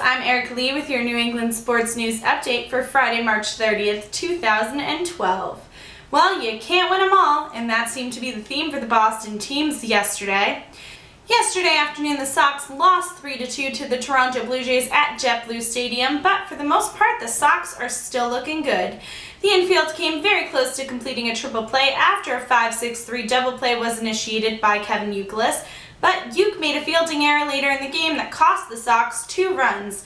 I'm Erika Leigh with your New England Sports News Update for Friday, March 30th, 2012. Well, you can't win them all, and that seemed to be the theme for the Boston teams yesterday. Yesterday afternoon, the Sox lost 3-2 to the Toronto Blue Jays at JetBlue Stadium, but for the most part, the Sox are still looking good. The infield came very close to completing a triple play after a 5-6-3 double play was initiated by Kevin Youkilis, but Uke made a fielding error later in the game that cost the Sox 2 runs.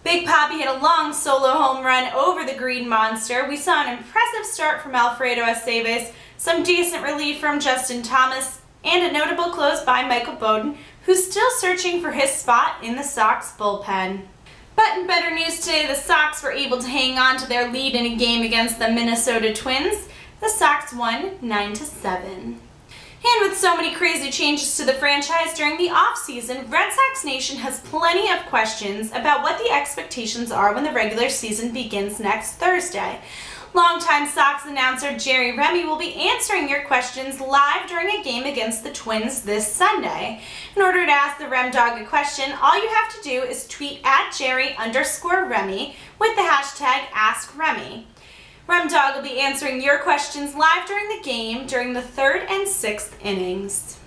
Big Papi hit a long solo home run over the Green Monster. We saw an impressive start from Alfredo Aceves, some decent relief from Justin Thomas, and a notable close by Michael Bowden, who's still searching for his spot in the Sox bullpen. But in better news today, the Sox were able to hang on to their lead in a game against the Minnesota Twins. The Sox won 9-7. And with so many crazy changes to the franchise during the offseason, Red Sox Nation has plenty of questions about what the expectations are when the regular season begins next Thursday. Longtime Sox announcer Jerry Remy will be answering your questions live during a game against the Twins this Sunday. In order to ask the Rem Dog a question, all you have to do is tweet at Jerry_Remy with the hashtag AskRemy. Rem Dog will be answering your questions live during the game during the 3rd and 6th innings.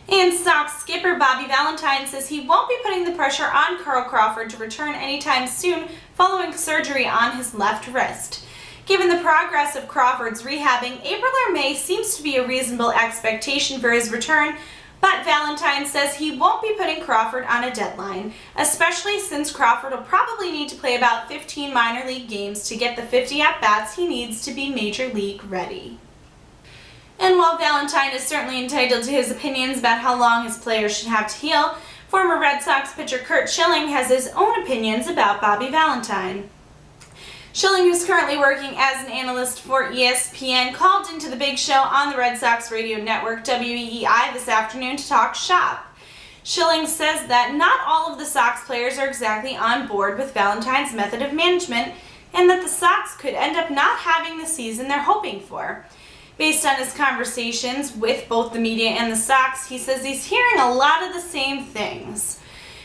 And Sox skipper Bobby Valentine says he won't be putting the pressure on Carl Crawford to return anytime soon following surgery on his left wrist. Given the progress of Crawford's rehabbing, April or May seems to be a reasonable expectation for his return, but Valentine says he won't be putting Crawford on a deadline, especially since Crawford will probably need to play about 15 minor league games to get the 50 at-bats he needs to be major league ready. And while Valentine is certainly entitled to his opinions about how long his players should have to heal, former Red Sox pitcher Curt Schilling has his own opinions about Bobby Valentine. Schilling, who's currently working as an analyst for ESPN, called into the big show on the Red Sox radio network WEEI this afternoon to talk shop. Schilling says that not all of the Sox players are exactly on board with Valentine's method of management and that the Sox could end up not having the season they're hoping for. Based on his conversations with both the media and the Sox, he says he's hearing a lot of the same things.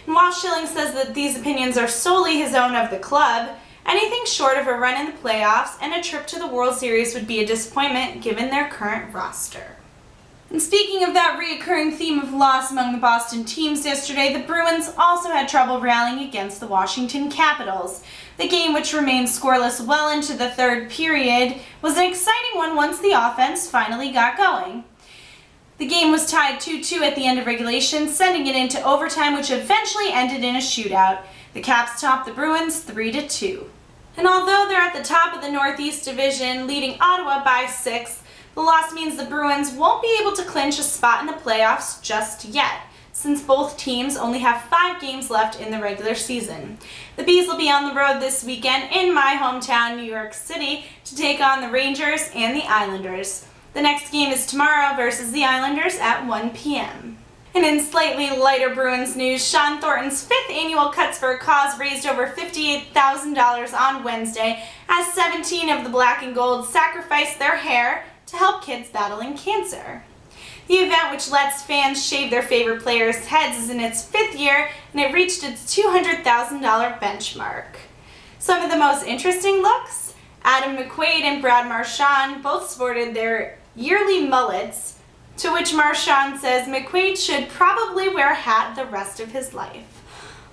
And while Schilling says that these opinions are solely his own of the club, anything short of a run in the playoffs and a trip to the World Series would be a disappointment given their current roster. And speaking of that reoccurring theme of loss among the Boston teams yesterday, the Bruins also had trouble rallying against the Washington Capitals. The game, which remained scoreless well into the 3rd period, was an exciting one once the offense finally got going. The game was tied 2-2 at the end of regulation, sending it into overtime, which eventually ended in a shootout. The Caps topped the Bruins 3-2. And although they're at the top of the Northeast Division, leading Ottawa by 6, the loss means the Bruins won't be able to clinch a spot in the playoffs just yet, since both teams only have 5 games left in the regular season. The Bees will be on the road this weekend in my hometown, New York City, to take on the Rangers and the Islanders. The next game is tomorrow versus the Islanders at 1 p.m. And in slightly lighter Bruins news, Shawn Thornton's 5th annual Cuts for a Cause raised over $58,000 on Wednesday as 17 of the Black and Gold sacrificed their hair to help kids battling cancer. The event, which lets fans shave their favorite players' heads, is in its 5th year and it reached its $200,000 benchmark. Some of the most interesting looks? Adam McQuaid and Brad Marchand both sported their yearly mullets, to which Marchand says McQuaid should probably wear a hat the rest of his life.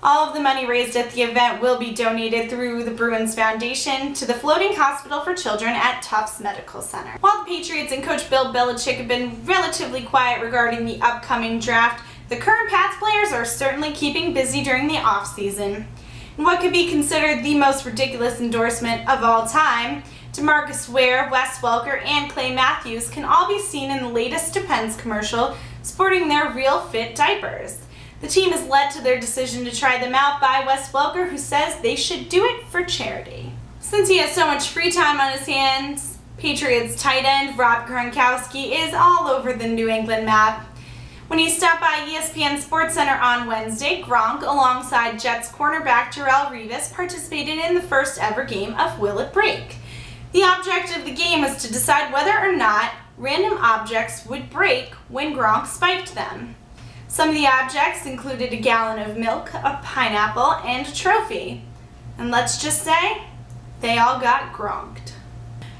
All of the money raised at the event will be donated through the Bruins Foundation to the Floating Hospital for Children at Tufts Medical Center. While the Patriots and coach Bill Belichick have been relatively quiet regarding the upcoming draft, the current Pats players are certainly keeping busy during the offseason. In what could be considered the most ridiculous endorsement of all time, DeMarcus Ware, Wes Welker, and Clay Matthews can all be seen in the latest Depends commercial sporting their Real Fit diapers. The team is led to their decision to try them out by Wes Welker, who says they should do it for charity. Since he has so much free time on his hands, Patriots tight end Rob Gronkowski is all over the New England map. When he stopped by ESPN SportsCenter on Wednesday, Gronk, alongside Jets cornerback Darrelle Revis, participated in the first ever game of Will It Break. The object of the game was to decide whether or not random objects would break when Gronk spiked them. Some of the objects included a gallon of milk, a pineapple, and a trophy. And let's just say, they all got gronked.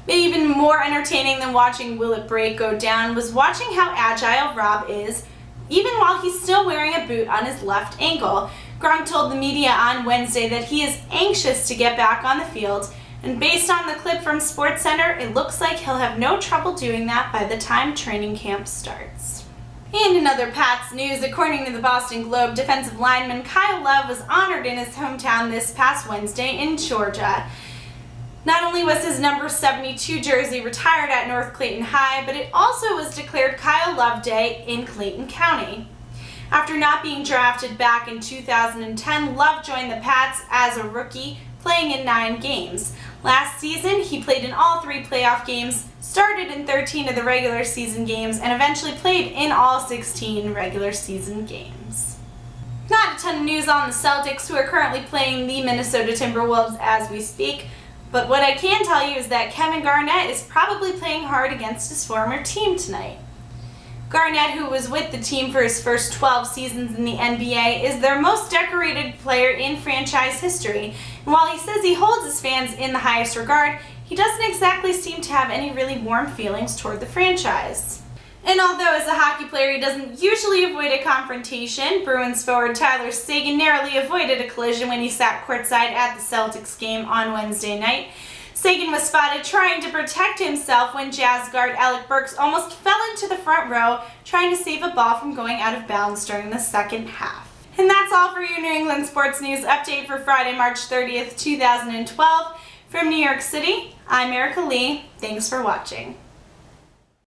But even more entertaining than watching Will It Break go down was watching how agile Rob is, even while he's still wearing a boot on his left ankle. Gronk told the media on Wednesday that he is anxious to get back on the field, and based on the clip from SportsCenter, it looks like he'll have no trouble doing that by the time training camp starts. And in other Pats news, according to the Boston Globe, defensive lineman Kyle Love was honored in his hometown this past Wednesday in Georgia. Not only was his number 72 jersey retired at North Clayton High, but it also was declared Kyle Love Day in Clayton County. After not being drafted back in 2010, Love joined the Pats as a rookie, playing in 9 games. Last season, he played in all 3 playoff games, started in 13 of the regular season games, and eventually played in all 16 regular season games. Not a ton of news on the Celtics, who are currently playing the Minnesota Timberwolves as we speak, but what I can tell you is that Kevin Garnett is probably playing hard against his former team tonight. Garnett, who was with the team for his first 12 seasons in the NBA, is their most decorated player in franchise history. And while he says he holds his fans in the highest regard, he doesn't exactly seem to have any really warm feelings toward the franchise. And although as a hockey player he doesn't usually avoid a confrontation, Bruins forward Tyler Seguin narrowly avoided a collision when he sat courtside at the Celtics game on Wednesday night. Seguin was spotted trying to protect himself when Jazz guard Alec Burks almost fell into the front row trying to save a ball from going out of bounds during the second half. And that's all for your New England Sports News update for Friday, March 30th, 2012. From New York City, I'm Erika Leigh. Thanks for watching.